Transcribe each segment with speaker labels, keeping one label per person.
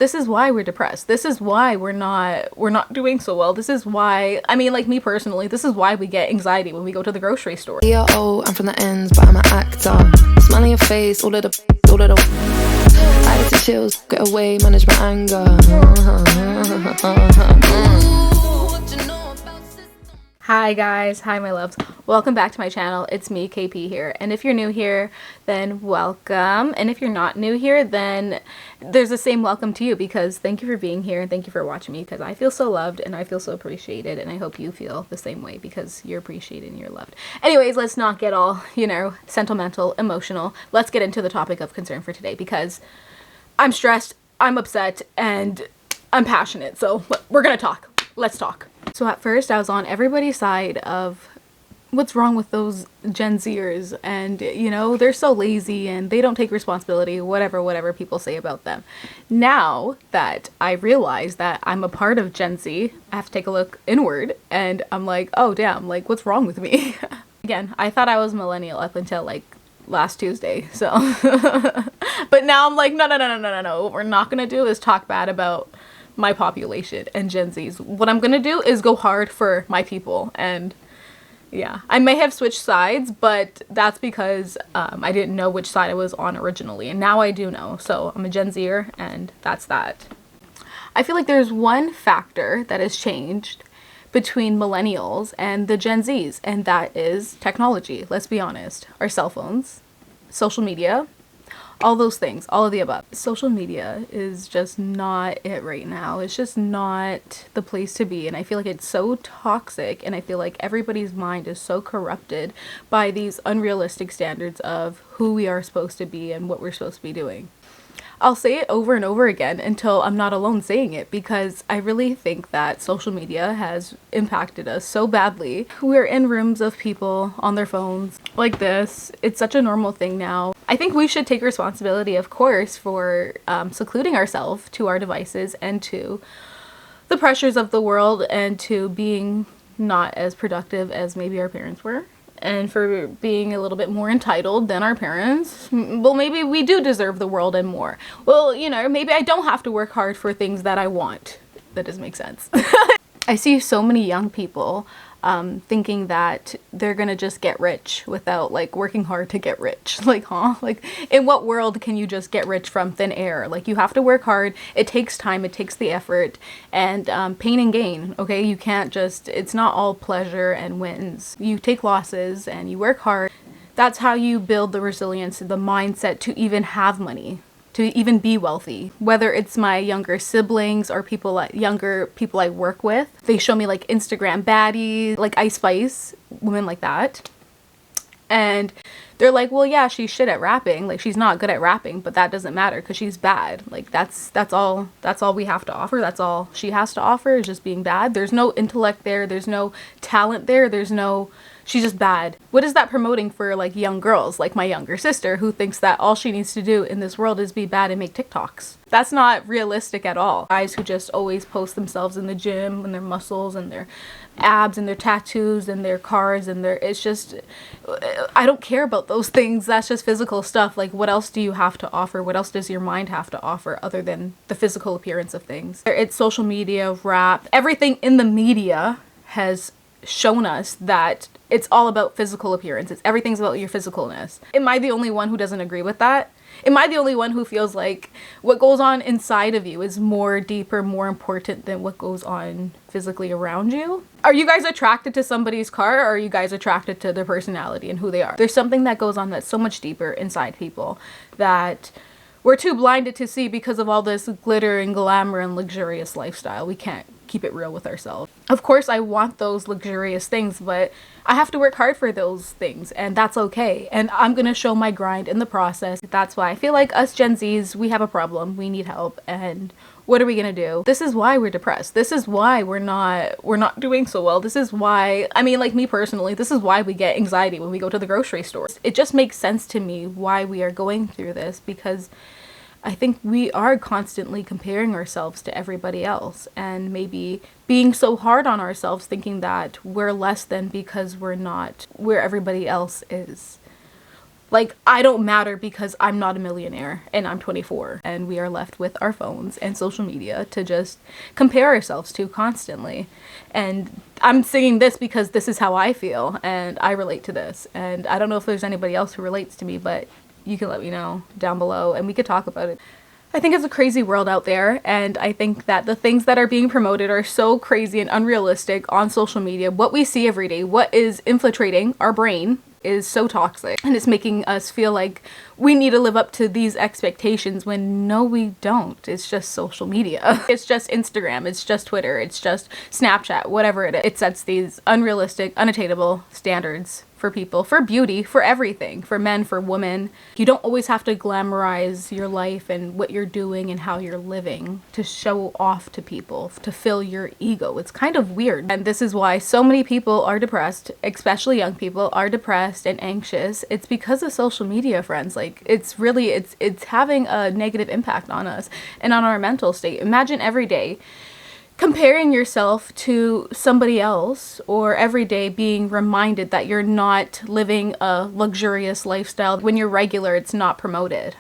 Speaker 1: This is why we're depressed. This is why we're not doing so well. This is why, I mean, like me personally, this is why we get anxiety when we go to the grocery store.
Speaker 2: Yeah, oh, I'm from the ends, but I'm an actor. Smiling your face, all of the I had to chills, get away, manage my anger.
Speaker 1: Hi guys, hi my loves. Welcome back to my channel. It's me, KP here. And if you're new here, then welcome. And if you're not new here, then there's the same welcome to you, because thank you for being here and thank you for watching me, because I feel so loved and I feel so appreciated, and I hope you feel the same way because you're appreciated and you're loved. Anyways, let's not get all, sentimental, emotional. Let's get into the topic of concern for today, because I'm stressed, I'm upset, and I'm passionate. So we're gonna talk. Let's talk. So at first I was on everybody's side of what's wrong with those Gen Zers, and they're so lazy and they don't take responsibility, whatever people say about them. Now that I realize that I'm a part of Gen Z, I have to take a look inward, and I'm like, oh damn, like what's wrong with me? Again, I thought I was millennial up until like last Tuesday, so but now I'm like, no, what we're not gonna do is talk bad about my population and Gen Zs. What I'm gonna do is go hard for my people. And yeah, I may have switched sides, but that's because I didn't know which side I was on originally, and now I do know. So I'm a Gen Zer, and that's that. I feel like there's one factor that has changed between millennials and the Gen Zs, and that is technology. Let's be honest. Our cell phones, social media, all those things, all of the above. Social media is just not it right now. It's just not the place to be, and I feel like it's so toxic, and I feel like everybody's mind is so corrupted by these unrealistic standards of who we are supposed to be and what we're supposed to be doing. I'll say it over and over again until I'm not alone saying it, because I really think that social media has impacted us so badly. We're in rooms of people on their phones like this. It's such a normal thing now. I think we should take responsibility, of course, for secluding ourselves to our devices and to the pressures of the world, and to being not as productive as maybe our parents were, and for being a little bit more entitled than our parents. Well, maybe we do deserve the world and more. Well, maybe I don't have to work hard for things that I want. That doesn't make sense. I see so many young people thinking that they're gonna just get rich without like working hard to get rich. Like, huh? Like, in what world can you just get rich from thin air? Like, you have to work hard. It takes time, it takes the effort, and pain and gain. Okay, you can't just, it's not all pleasure and wins. You take losses and you work hard. That's how you build the resilience, the mindset to even have money, to even be wealthy. Whether it's my younger siblings or younger people I work with, they show me like Instagram baddies, like Ice Spice, women like that, and they're like, well, yeah, she's shit at rapping, like she's not good at rapping, but that doesn't matter because she's bad. Like that's all we have to offer. That's all she has to offer, is just being bad. There's no intellect there, there's no talent there, she's just bad. What is that promoting for like young girls like my younger sister, who thinks that all she needs to do in this world is be bad and make TikToks? That's not realistic at all. Guys who just always post themselves in the gym and their muscles and their abs and their tattoos and their cars and it's just, I don't care about those things. That's just physical stuff. Like, what else do you have to offer? What else does your mind have to offer other than the physical appearance of things? It's social media, rap, everything in the media has shown us that it's all about physical appearance. Everything's about your physicalness. Am I the only one who doesn't agree with that? Am I the only one who feels like what goes on inside of you is more deeper, more important than what goes on physically around you? Are you guys attracted to somebody's car, or are you guys attracted to their personality and who they are? There's something that goes on that's so much deeper inside people that we're too blinded to see because of all this glitter and glamour and luxurious lifestyle. We can't keep it real with ourselves. Of course, I want those luxurious things, but I have to work hard for those things, and that's okay. And I'm gonna show my grind in the process. That's why I feel like us Gen Zs, we have a problem. We need help, and what are we gonna do? This is why we're depressed. This is why we're not doing so well. This is why, I mean, like me personally, this is why we get anxiety when we go to the grocery store. It just makes sense to me why we are going through this, because I think we are constantly comparing ourselves to everybody else, and maybe being so hard on ourselves, thinking that we're less than because we're not where everybody else is. Like, I don't matter because I'm not a millionaire and I'm 24, and we are left with our phones and social media to just compare ourselves to constantly. And I'm singing this because this is how I feel and I relate to this. And I don't know if there's anybody else who relates to me, but you can let me know down below and we could talk about it. I think it's a crazy world out there, and I think that the things that are being promoted are so crazy and unrealistic on social media. What we see every day, what is infiltrating our brain, is so toxic, and it's making us feel like we need to live up to these expectations when no, we don't. It's just social media. It's just Instagram, it's just Twitter, it's just Snapchat, whatever it is. It sets these unrealistic, unattainable standards for people, for beauty, for everything, for men, for women. You don't always have to glamorize your life and what you're doing and how you're living to show off to people, to fill your ego. It's kind of weird. And this is why so many people are depressed, especially young people are depressed and anxious. It's because of social media, friends. Like, it's really, it's having a negative impact on us and on our mental state. Imagine every day comparing yourself to somebody else, or every day being reminded that you're not living a luxurious lifestyle when you're regular, it's not promoted.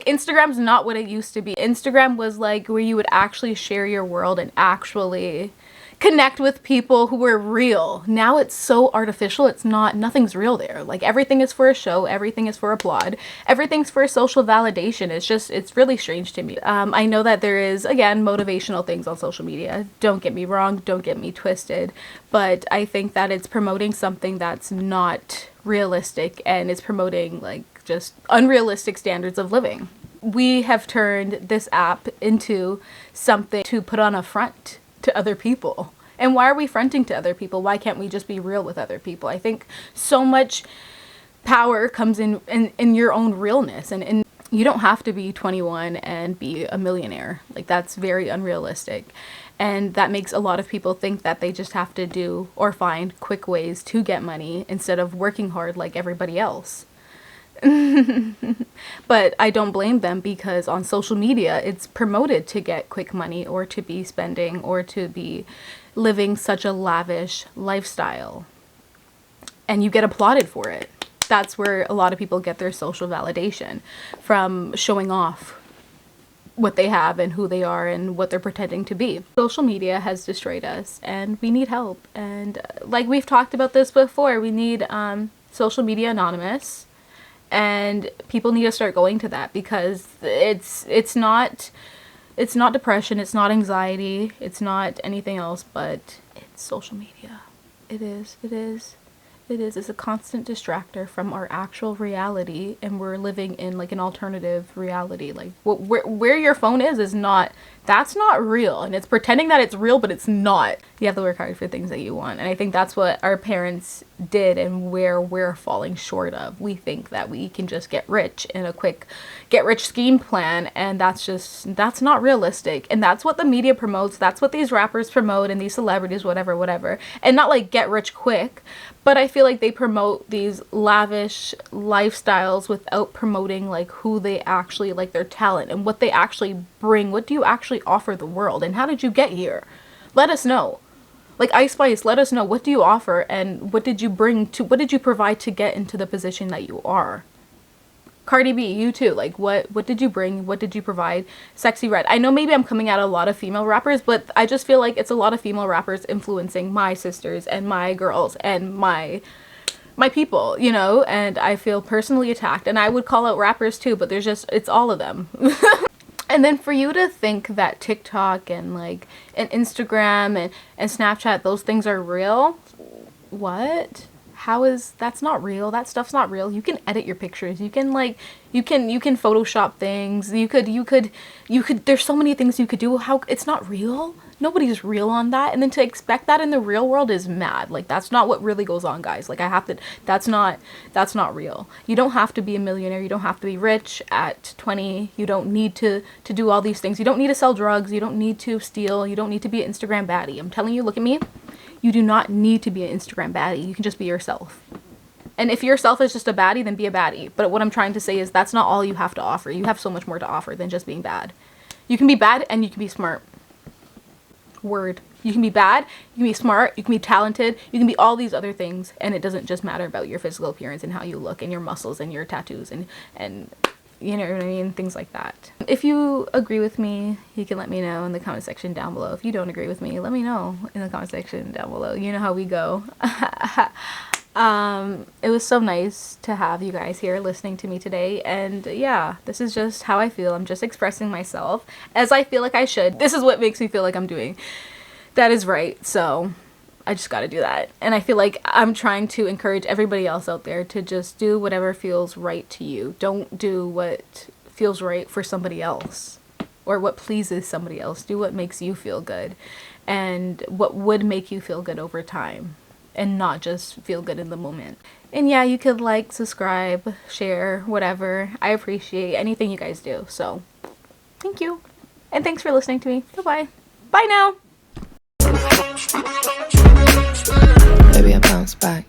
Speaker 1: Instagram's not what it used to be. Instagram was like where you would actually share your world and actually connect with people who were real. Now it's so artificial. It's not, nothing's real there. Like, everything is for a show, everything is for applaud, everything's for social validation. It's just, it's really strange to me. I know that there is, again, motivational things on social media. Don't get me wrong, don't get me twisted, but I think that it's promoting something that's not realistic, and it's promoting like just unrealistic standards of living. We have turned this app into something to put on a front to other people. And why are we fronting to other people? Why can't we just be real with other people? I think so much power comes in your own realness, and you don't have to be 21 and be a millionaire. Like, that's very unrealistic. And that makes a lot of people think that they just have to do or find quick ways to get money instead of working hard like everybody else. But I don't blame them, because on social media it's promoted to get quick money, or to be spending, or to be living such a lavish lifestyle, and you get applauded for it. That's where a lot of people get their social validation, from showing off what they have and who they are and what they're pretending to be. Social media has destroyed us, and we need help. And like we've talked about this before, we need social media anonymous. And people need to start going to that, because it's not depression, it's not anxiety, it's not anything else, but it's social media. It is. It's a constant distractor from our actual reality, and we're living in like an alternative reality. Like, where your phone is not, that's not real, and it's pretending that it's real, but it's not. You have to work hard for things that you want, and I think that's what our parents did, and where we're falling short of. We think that we can just get rich in a quick get-rich scheme plan, and that's not realistic. And that's what the media promotes, that's what these rappers promote, and these celebrities, whatever, and not like get rich quick, but I feel like they promote these lavish lifestyles without promoting like who they actually, like their talent and what they actually bring. What do you actually offer the world, and how did you get here? Let us know. Like Ice Spice, let us know, what do you offer, and what did you provide to get into the position that you are? Cardi B, you too. Like, what did you bring? What did you provide? Sexy Red. I know maybe I'm coming at a lot of female rappers, but I just feel like it's a lot of female rappers influencing my sisters and my girls and my people, you know, and I feel personally attacked. And I would call out rappers too, but it's all of them. And then for you to think that TikTok and like and Instagram and Snapchat, those things are real, what? That's not real. That stuff's not real. You can edit your pictures. You can Photoshop things. You could, there's so many things you could do. How, it's not real. Nobody's real on that. And then to expect that in the real world is mad. Like, that's not what really goes on, guys. Like, that's not real. You don't have to be a millionaire. You don't have to be rich at 20. You don't need to do all these things. You don't need to sell drugs. You don't need to steal. You don't need to be an Instagram baddie. I'm telling you, look at me. You do not need to be an Instagram baddie. You can just be yourself. And if yourself is just a baddie, then be a baddie. But what I'm trying to say is that's not all you have to offer. You have so much more to offer than just being bad. You can be bad and you can be smart. Word. You can be bad, you can be smart, you can be talented, you can be all these other things, and it doesn't just matter about your physical appearance and how you look and your muscles and your tattoos and you know what I mean, things like that. If you agree with me, you can let me know in the comment section down below. If you don't agree with me, let me know in the comment section down below. You know how we go. It was so nice to have you guys here listening to me today, and yeah, this is just how I feel. I'm just expressing myself as I feel like I should. This is what makes me feel like I'm doing that is right, so I just gotta do that. And I feel like I'm trying to encourage everybody else out there to just do whatever feels right to you. Don't do what feels right for somebody else or what pleases somebody else. Do what makes you feel good and what would make you feel good over time, and not just feel good in the moment. And yeah, you could like, subscribe, share, whatever. I appreciate anything you guys do. So thank you. And thanks for listening to me. Bye-bye. Bye now.
Speaker 2: Maybe I bounce back.